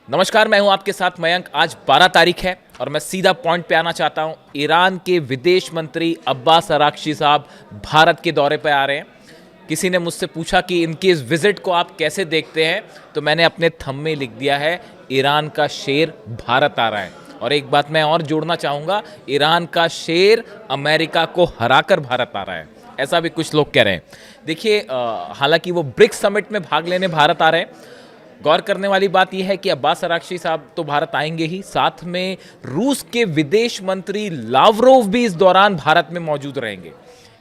नमस्कार, मैं हूं आपके साथ मयंक। आज 12 तारीख है और मैं सीधा पॉइंट पे आना चाहता हूं। ईरान के विदेश मंत्री अब्बास अराक्ची साहब भारत के दौरे पे आ रहे हैं। किसी ने मुझसे पूछा कि इनकी इस विजिट को आप कैसे देखते हैं, तो मैंने अपने थंब में लिख दिया है, ईरान का शेर भारत आ रहा है। और एक बात मैं और जोड़ना चाहूँगा, ईरान का शेर अमेरिका को हराकर भारत आ रहा है, ऐसा भी कुछ लोग कह रहे हैं। देखिए, हालांकि वो ब्रिक्स समिट में भाग लेने भारत आ रहे हैं। गौर करने वाली बात यह है कि अब्बास अराक्ची साहब तो भारत आएंगे ही, साथ में रूस के विदेश मंत्री लावरोव भी इस दौरान भारत में मौजूद रहेंगे।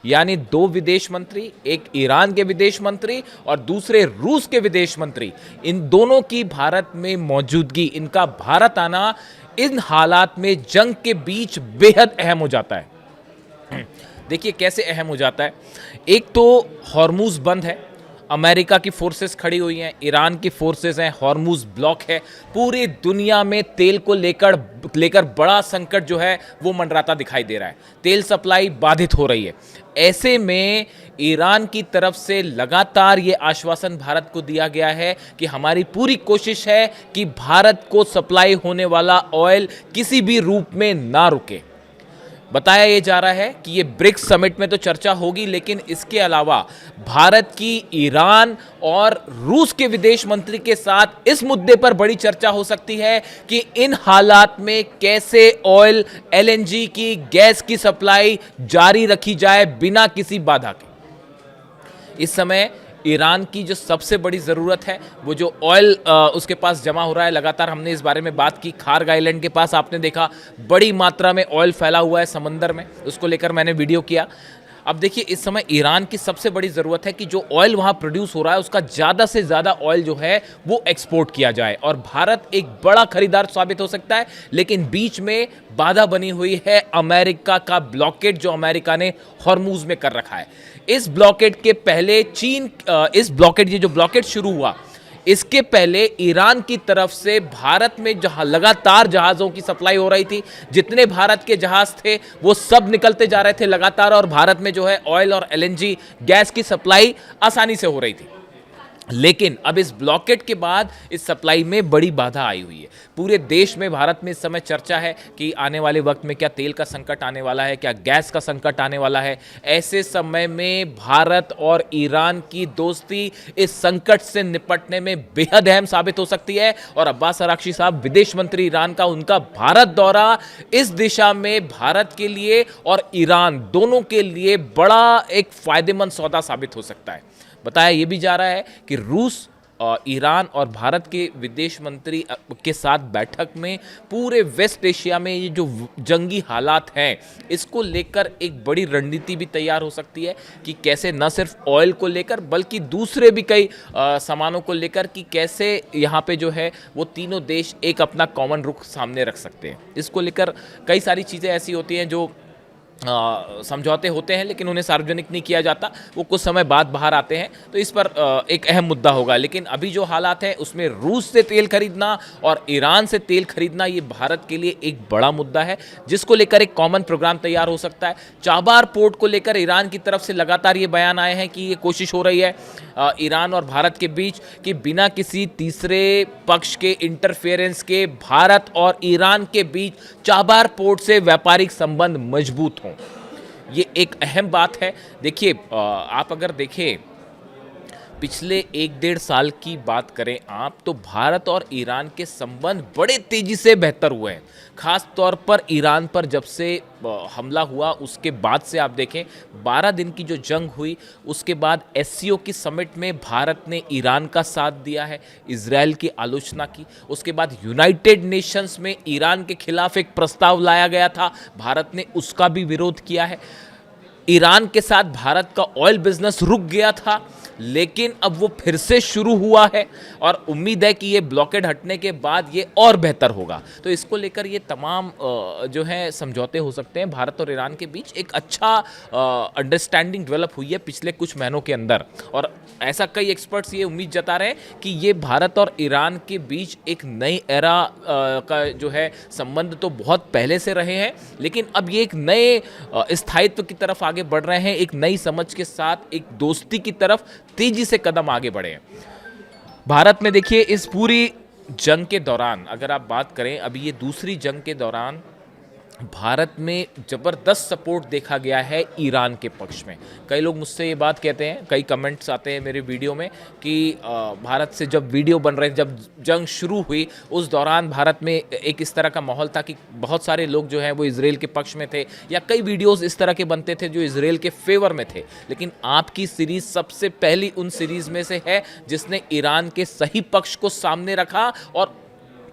यानी दो विदेश मंत्री, एक ईरान के विदेश मंत्री और दूसरे रूस के विदेश मंत्री, इन दोनों की भारत में मौजूदगी, इनका भारत आना इन हालात में जंग के बीच बेहद अहम हो जाता है। देखिए कैसे अहम हो जाता है। एक तो हॉर्मुज बंद है, अमेरिका की फोर्सेस खड़ी हुई हैं, ईरान की फोर्सेस हैं, हॉर्मुज ब्लॉक है। पूरी दुनिया में तेल को लेकर बड़ा संकट जो है वो मंडराता दिखाई दे रहा है। तेल सप्लाई बाधित हो रही है। ऐसे में ईरान की तरफ से लगातार ये आश्वासन भारत को दिया गया है कि हमारी पूरी कोशिश है कि भारत को सप्लाई होने वाला ऑयल किसी भी रूप में ना रुके। बताया ये जा रहा है कि ये ब्रिक्स समिट में तो चर्चा होगी, लेकिन इसके अलावा भारत की ईरान और रूस के विदेश मंत्री के साथ इस मुद्दे पर बड़ी चर्चा हो सकती है कि इन हालात में कैसे ऑयल, एलएनजी की, गैस की सप्लाई जारी रखी जाए बिना किसी बाधा के। इस समय ईरान की जो सबसे बड़ी ज़रूरत है वो जो ऑयल उसके पास जमा हो रहा है। लगातार हमने इस बारे में बात की। खार्ग आइलैंड के पास आपने देखा बड़ी मात्रा में ऑयल फैला हुआ है समंदर में, उसको लेकर मैंने वीडियो किया। अब देखिए, इस समय ईरान की सबसे बड़ी ज़रूरत है कि जो ऑयल वहाँ प्रोड्यूस हो रहा है उसका ज़्यादा से ज़्यादा ऑयल जो है वो एक्सपोर्ट किया जाए और भारत एक बड़ा खरीदार साबित हो सकता है। लेकिन बीच में बाधा बनी हुई है अमेरिका का ब्लॉकेड, जो अमेरिका ने हॉर्मुज में कर रखा है। इस ब्लॉकेड के पहले ये जो ब्लॉकेड शुरू हुआ, इसके पहले ईरान की तरफ से भारत में जहां लगातार जहाज़ों की सप्लाई हो रही थी, जितने भारत के जहाज़ थे वो सब निकलते जा रहे थे लगातार, और भारत में जो है ऑयल और एलएनजी गैस की सप्लाई आसानी से हो रही थी। लेकिन अब इस ब्लॉकेट के बाद इस सप्लाई में बड़ी बाधा आई हुई है। पूरे देश में, भारत में इस समय चर्चा है कि आने वाले वक्त में क्या तेल का संकट आने वाला है, क्या गैस का संकट आने वाला है। ऐसे समय में भारत और ईरान की दोस्ती इस संकट से निपटने में बेहद अहम साबित हो सकती है। और अब्बास अराक्ची साहब, विदेश मंत्री ईरान का, उनका भारत दौरा इस दिशा में भारत के लिए और ईरान दोनों के लिए बड़ा एक फायदेमंद सौदा साबित हो सकता है। बताया ये भी जा रहा है कि रूस, ईरान और भारत के विदेश मंत्री के साथ बैठक में पूरे वेस्ट एशिया में ये जो जंगी हालात हैं, इसको लेकर एक बड़ी रणनीति भी तैयार हो सकती है कि कैसे न सिर्फ ऑयल को लेकर बल्कि दूसरे भी कई सामानों को लेकर कि कैसे यहाँ पे जो है वो तीनों देश एक अपना कॉमन रुख सामने रख सकते हैं। इसको लेकर कई सारी चीज़ें ऐसी होती हैं जो समझौते होते हैं लेकिन उन्हें सार्वजनिक नहीं किया जाता, वो कुछ समय बाद बाहर आते हैं, तो इस पर एक अहम मुद्दा होगा। लेकिन अभी जो हालात हैं उसमें रूस से तेल खरीदना और ईरान से तेल खरीदना, ये भारत के लिए एक बड़ा मुद्दा है जिसको लेकर एक कॉमन प्रोग्राम तैयार हो सकता है। चाबार पोर्ट को लेकर ईरान की तरफ से लगातार ये बयान आए हैं कि ये कोशिश हो रही है ईरान और भारत के बीच कि बिना किसी तीसरे पक्ष के इंटरफेरेंस के भारत और ईरान के बीच चाबार पोर्ट से व्यापारिक संबंध मजबूत हों। ये एक अहम बात है। देखिए, आप अगर देखें पिछले 1-1.5 साल की बात करें आप, तो भारत और ईरान के संबंध बड़े तेजी से बेहतर हुए हैं। खास तौर पर ईरान पर जब से हमला हुआ उसके बाद से आप देखें, 12 दिन की जो जंग हुई उसके बाद एससीओ की समिट में भारत ने ईरान का साथ दिया है, इजराइल की आलोचना की। उसके बाद यूनाइटेड नेशंस में ईरान के खिलाफ एक प्रस्ताव लाया गया था, भारत ने उसका भी विरोध किया है। ईरान के साथ भारत का ऑयल बिजनेस रुक गया था, लेकिन अब वो फिर से शुरू हुआ है और उम्मीद है कि ये ब्लॉकेड हटने के बाद ये और बेहतर होगा। तो इसको लेकर ये तमाम जो है समझौते हो सकते हैं भारत और ईरान के बीच। एक अच्छा अंडरस्टैंडिंग डेवलप हुई है पिछले कुछ महीनों के अंदर, और ऐसा कई एक्सपर्ट्स ये उम्मीद जता रहे हैं कि ये भारत और ईरान के बीच एक नई एरा का जो है संबंध तो बहुत पहले से रहे हैं, लेकिन अब ये एक नए स्थायित्व की तरफ आगे बढ़ रहे हैं, एक नई समझ के साथ एक दोस्ती की तरफ तेजी से कदम आगे बढ़े हैं। भारत में देखिए इस पूरी जंग के दौरान अगर आप बात करें, अभी ये दूसरी जंग के दौरान भारत में ज़बरदस्त सपोर्ट देखा गया है ईरान के पक्ष में। कई लोग मुझसे ये बात कहते हैं, कई कमेंट्स आते हैं मेरे वीडियो में कि भारत से जब वीडियो बन रहे, जब जंग शुरू हुई उस दौरान भारत में एक इस तरह का माहौल था कि बहुत सारे लोग जो हैं वो इजराइल के पक्ष में थे, या कई वीडियोस इस तरह के बनते थे जो इजराइल के फेवर में थे। लेकिन आपकी सीरीज़ सबसे पहली उन सीरीज़ में से है जिसने ईरान के सही पक्ष को सामने रखा, और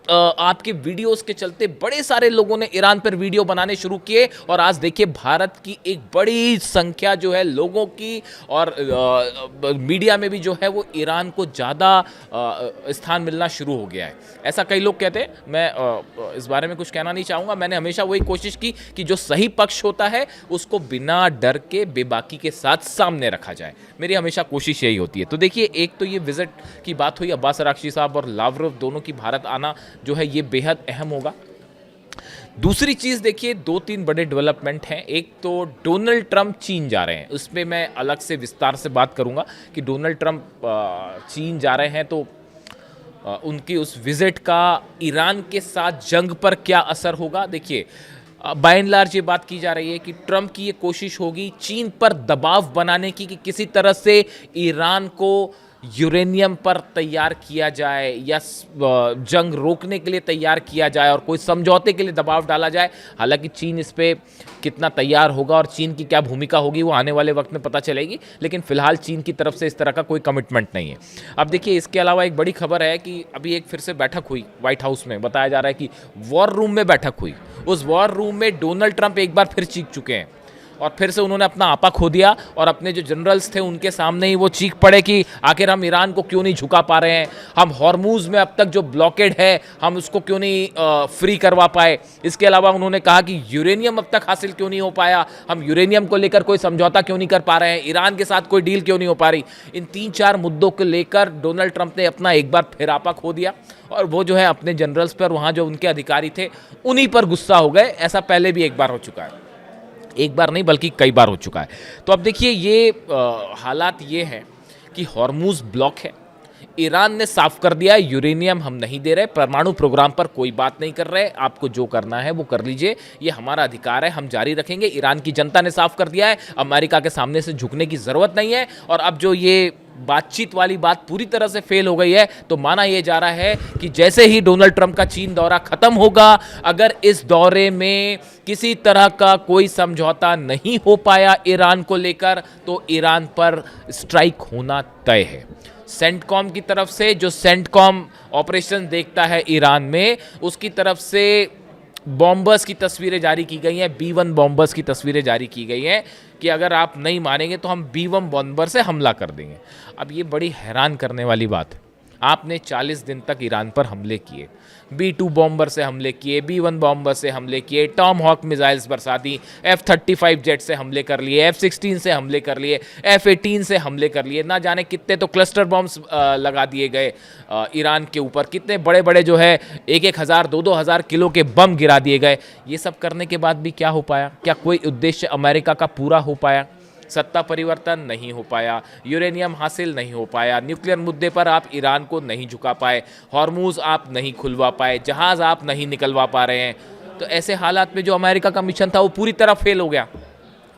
आपके वीडियोस के चलते बड़े सारे लोगों ने ईरान पर वीडियो बनाने शुरू किए, और आज देखिए भारत की एक बड़ी संख्या जो है लोगों की, और मीडिया में भी जो है वो ईरान को ज़्यादा स्थान मिलना शुरू हो गया है, ऐसा कई लोग कहते हैं। मैं इस बारे में कुछ कहना नहीं चाहूँगा। मैंने हमेशा वही कोशिश की कि जो सही पक्ष होता है उसको बिना डर के बेबाकी के साथ सामने रखा जाए, मेरी हमेशा कोशिश यही होती है। तो देखिए, एक तो ये विजिट की बात हुई, अब्बास अराक्ची साहब और लावरोव दोनों की भारत आना जो है ये बेहद अहम होगा। दूसरी चीज़ देखिए, 2-3 बड़े डेवलपमेंट हैं। एक तो डोनाल्ड ट्रंप चीन जा रहे हैं, उसमें मैं अलग से विस्तार से बात करूंगा कि डोनाल्ड ट्रंप चीन जा रहे हैं तो उनकी उस विजिट का ईरान के साथ जंग पर क्या असर होगा। देखिए, बाय एंड लार्ज ये बात की जा रही है कि ट्रंप की ये कोशिश होगी चीन पर दबाव बनाने की कि किसी तरह से ईरान को यूरेनियम पर तैयार किया जाए या जंग रोकने के लिए तैयार किया जाए और कोई समझौते के लिए दबाव डाला जाए। हालांकि चीन इस पे कितना तैयार होगा और चीन की क्या भूमिका होगी वो आने वाले वक्त में पता चलेगी, लेकिन फिलहाल चीन की तरफ से इस तरह का कोई कमिटमेंट नहीं है। अब देखिए, इसके अलावा एक बड़ी खबर है कि अभी एक फिर से बैठक हुई व्हाइट हाउस में, बताया जा रहा है कि वॉर रूम में बैठक हुई। उस वॉर रूम में डोनाल्ड ट्रंप एक बार फिर चीख चुके हैं और फिर से उन्होंने अपना आपा खो दिया, और अपने जो जनरल्स थे उनके सामने ही वो चीख पड़े कि आखिर हम ईरान को क्यों नहीं झुका पा रहे हैं, हम हॉर्मूज में अब तक जो ब्लॉकेड है हम उसको क्यों नहीं फ्री करवा पाए। इसके अलावा उन्होंने कहा कि यूरेनियम अब तक हासिल क्यों नहीं हो पाया, हम यूरेनियम को लेकर कोई समझौता क्यों नहीं कर पा रहे हैं, ईरान के साथ कोई डील क्यों नहीं हो पा रही। इन 3-4 मुद्दों को लेकर डोनाल्ड ट्रंप ने अपना एक बार फिर आपा खो दिया, और वो जो है अपने जनरल्स पर, वहाँ जो उनके अधिकारी थे उन्हीं पर गुस्सा हो गए। ऐसा पहले भी एक बार हो चुका है, एक बार नहीं बल्कि कई बार हो चुका है। तो अब देखिए, ये हालात ये हैं कि हॉर्मूज ब्लॉक है, ईरान ने साफ कर दिया यूरेनियम हम नहीं दे रहे, परमाणु प्रोग्राम पर कोई बात नहीं कर रहे, आपको जो करना है वो कर लीजिए, ये हमारा अधिकार है, हम जारी रखेंगे। ईरान की जनता ने साफ कर दिया है, अमेरिका के सामने से झुकने की ज़रूरत नहीं है। और अब जो ये बातचीत वाली बात पूरी तरह से फेल हो गई है, तो माना यह जा रहा है कि जैसे ही डोनाल्ड ट्रंप का चीन दौरा खत्म होगा, अगर इस दौरे में किसी तरह का कोई समझौता नहीं हो पाया ईरान को लेकर, तो ईरान पर स्ट्राइक होना तय है। सेंटकॉम की तरफ से, जो सेंटकॉम ऑपरेशन देखता है ईरान में, उसकी तरफ से बॉम्बर्स की तस्वीरें जारी की गई हैं, B-1 बॉम्बर्स की तस्वीरें जारी की गई हैं कि अगर आप नहीं मानेंगे तो हम B-1 बॉम्बर से हमला कर देंगे। अब ये बड़ी हैरान करने वाली बात है, आपने 40 दिन तक ईरान पर हमले किए, B-2 बॉम्बर से हमले किए, B-1 बॉम्बर से हमले किए, टॉम हॉक मिसाइल्स बरसा दी, F-35 जेट से हमले कर लिए, F-16 से हमले कर लिए, F-18 से हमले कर लिए, ना जाने कितने तो क्लस्टर बॉम्ब्स लगा दिए गए ईरान के ऊपर, कितने बड़े बड़े जो है 1-1 हज़ार 2-2 हज़ार किलो के बम गिरा दिए गए। ये सब करने के बाद भी क्या हो पाया? क्या कोई उद्देश्य अमेरिका का पूरा हो पाया? सत्ता परिवर्तन नहीं हो पाया, यूरेनियम हासिल नहीं हो पाया, न्यूक्लियर मुद्दे पर आप ईरान को नहीं झुका पाए, हॉर्मूज आप नहीं खुलवा पाए, जहाज़ आप नहीं निकलवा पा रहे हैं। तो ऐसे हालात में जो अमेरिका का मिशन था वो पूरी तरह फेल हो गया।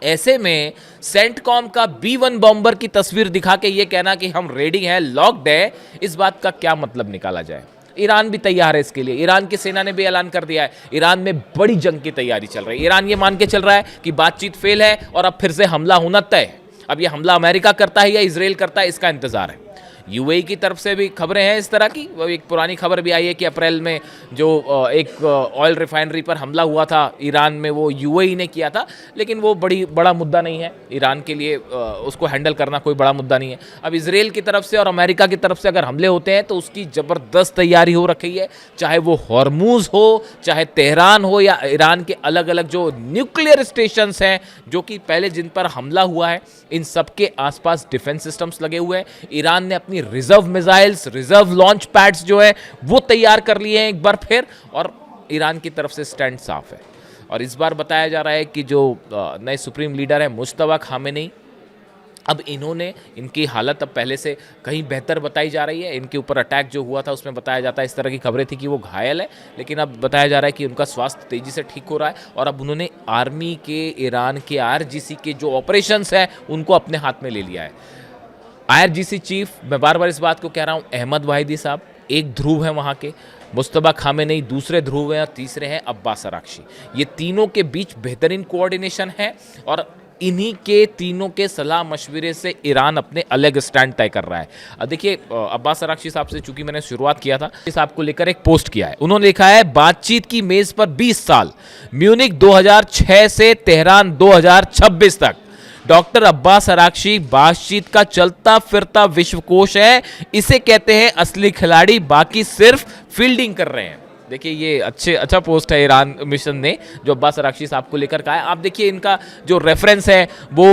ऐसे में सेंटकॉम का B-1 बॉम्बर की तस्वीर दिखा के ये कहना कि हम रेडी हैं, लॉक्ड है, इस बात का क्या मतलब निकाला जाए? ईरान भी तैयार है इसके लिए, ईरान की सेना ने भी ऐलान कर दिया है, ईरान में बड़ी जंग की तैयारी चल रही है। ईरान ये मान के चल रहा है कि बातचीत फेल है और अब फिर से हमला होना तय है। अब ये हमला अमेरिका करता है या इजराइल करता है, इसका इंतजार है। यूएई की तरफ से भी खबरें हैं इस तरह की, वो एक पुरानी खबर भी आई है कि अप्रैल में जो एक ऑयल रिफाइनरी पर हमला हुआ था ईरान में, वो यूएई ने किया था, लेकिन वो बड़ा मुद्दा नहीं है ईरान के लिए, उसको हैंडल करना कोई बड़ा मुद्दा नहीं है। अब इजराइल की तरफ से और अमेरिका की तरफ से अगर हमले होते हैं तो उसकी ज़बरदस्त तैयारी हो रखी है, चाहे वो हॉर्मूज हो, चाहे तेहरान हो, या ईरान के अलग अलग जो न्यूक्लियर स्टेशंस हैं जो कि पहले जिन पर हमला हुआ है, इन सब के आसपास डिफेंस सिस्टम्स लगे हुए हैं। ईरान ने अपनी reserve missiles, reserve launch pads जो है वो तैयार कर लिए हैं एक बार फिर, और ईरान की तरफ से स्टैंड साफ है। और इस बार बताया जा रहा है कि जो नए सुप्रीम लीडर है मुश्तबा खामेनी, अब इन्होंने, इनकी हालत अब पहले से कहीं बेहतर बताई जा रही है। इनके ऊपर अटैक जो हुआ था उसमें बताया जाता है, इस तरह की खबरें थी कि वो घायल है, लेकिन अब बताया जा रहा है कि उनका स्वास्थ्य तेज़ी से ठीक हो रहा है और अब उन्होंने आर्मी के, ईरान के आईआरजीसी के जो ऑपरेशंस हैं उनको अपने हाथ में ले लिया है। आईआरजीसी चीफ, मैं बार बार इस बात को कह रहा हूँ, अहमद वाहिदी साहब एक ध्रुव है वहाँ के, मुस्तबा खामेनेई दूसरे ध्रुव हैं और तीसरे हैं अब्बास अराक्ची। ये तीनों के बीच बेहतरीन कोऑर्डिनेशन है और इन्हीं के तीनों के सलाह मशवरे से ईरान अपने अलग स्टैंड तय कर रहा है। अब देखिए, अब्बास अराक्ची साहब से चूंकि मैंने शुरुआत किया था, इस आपको लेकर एक पोस्ट किया है। उन्होंने लिखा है, बातचीत की मेज पर 20 साल, म्यूनिक 2006 से तेहरान 2026 तक। डॉक्टर अब्बास अराक्ची बातचीत का चलता फिरता विश्वकोश है। इसे कहते हैं असली खिलाड़ी, बाकी सिर्फ फील्डिंग कर रहे हैं। देखिए, ये अच्छा पोस्ट है ईरान मिशन ने जो अब्बास अराक्ची साहब को लेकर कहा है। आप देखिए, इनका जो रेफरेंस है वो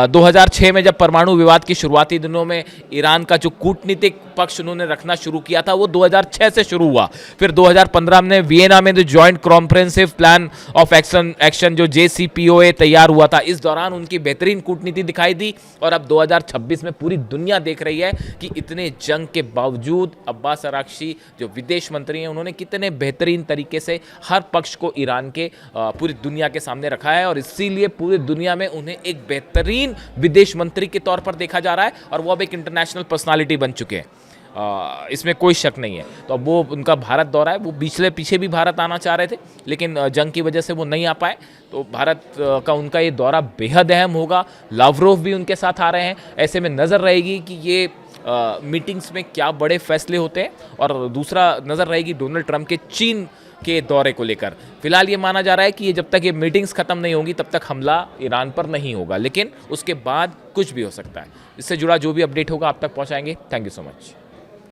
2006 में जब परमाणु विवाद की शुरुआती दिनों में ईरान का जो कूटनीतिक पक्ष उन्होंने रखना शुरू किया था वो 2006 से शुरू हुआ। फिर 2015 में वियना में जो joint comprehensive plan of action जो JCPOA तैयार हुआ था, इस दौरान उनकी बेहतरीन कूटनीति दिखाई दी। और अब 2026 में पूरी दुनिया देख रही है कि इतने जंग के बावजूद अब्बास अराक्ची जो विदेश मंत्री हैं, उन्होंने कितने बेहतरीन तरीके से हर पक्ष को ईरान के पूरी दुनिया के सामने रखा है और इसीलिए पूरी दुनिया में उन्हें एक बेहतरीन विदेश मंत्री के तौर पर देखा जा रहा है और वो अब एक इंटरनेशनल पर्सनालिटी बन चुके हैं। इसमें कोई शक नहीं है। तो अब वो उनका भारत दौरा है, वो पीछे भी भारत आना चाह रहे थे, लेकिन जंग की वजह से वो नहीं आ पाए। तो भारत का उनका ये दौरा बेहद अहम होगा। लावरोव भी उनके साथ आ रहे हैं। ऐसे में नज़र रहेगी कि ये मीटिंग्स में क्या बड़े फैसले होते हैं। और दूसरा नज़र रहेगी डोनाल्ड ट्रंप के चीन के दौरे को लेकर। फिलहाल ये माना जा रहा है कि ये जब तक ये मीटिंग्स खत्म नहीं होंगी तब तक हमला ईरान पर नहीं होगा, लेकिन उसके बाद कुछ भी हो सकता है। इससे जुड़ा जो भी अपडेट होगा आप तक पहुंचाएंगे। Thank you so much.